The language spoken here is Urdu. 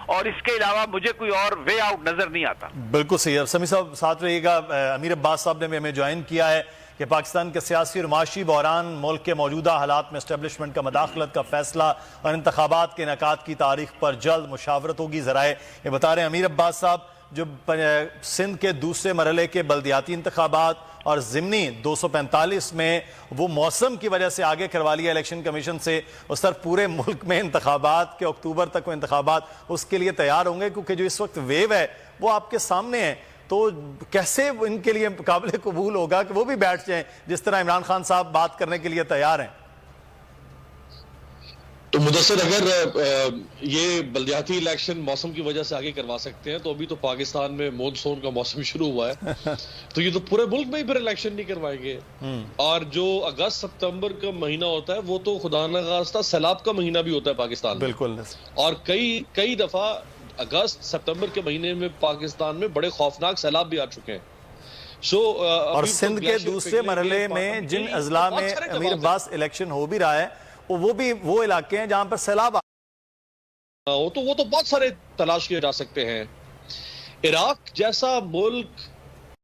اور اس کے علاوہ مجھے کوئی اور وے آؤٹ نظر نہیں آتا۔ بالکل صحیح ہے سمیع صاحب، ساتھ رہیے گا۔ امیر عباس صاحب نے ہمیں جوائن کیا ہے کہ پاکستان کے سیاسی اور معاشی بحران، ملک کے موجودہ حالات میں اسٹیبلشمنٹ کا مداخلت کا فیصلہ اور انتخابات کے انعقاد کی تاریخ پر جلد مشاورت ہوگی۔ ذرائع یہ بتا رہے ہیں امیر عباس صاحب، جو سندھ کے دوسرے مرحلے کے بلدیاتی انتخابات اور ضمنی 245 میں وہ موسم کی وجہ سے آگے کروا لیا الیکشن کمیشن سے، اور سر پورے ملک میں انتخابات کے اکتوبر تک وہ انتخابات اس کے لیے تیار ہوں گے، کیونکہ جو اس وقت ویو ہے وہ آپ کے سامنے ہے، تو کیسے ان کے لیے قابل قبول ہوگا کہ وہ بھی بیٹھ جائیں جس طرح عمران خان صاحب بات کرنے کے لیے تیار ہیں؟ تو مدثر، اگر یہ بلدیاتی الیکشن موسم کی وجہ سے آگے کروا سکتے ہیں تو ابھی تو پاکستان میں مونسون کا موسم شروع ہوا ہے، تو یہ تو پورے ملک میں ہی پھر الیکشن نہیں کروائیں گے۔ اور جو اگست ستمبر کا مہینہ ہوتا ہے وہ تو خدا نخواستہ سیلاب کا مہینہ بھی ہوتا ہے پاکستان میں، بالکل، اور کئی دفعہ اگست ستمبر کے مہینے میں پاکستان میں بڑے خوفناک سیلاب بھی آ چکے ہیں۔ اور سندھ کے دوسرے مرحلے میں جن اضلاع میں امیر عباس الیکشن ہو بھی رہا ہے وہ بھی وہ علاقے ہیں جہاں پر سیلاب وہ تو بہت سارے تلاش کیے جا سکتے ہیں۔ عراق جیسا ملک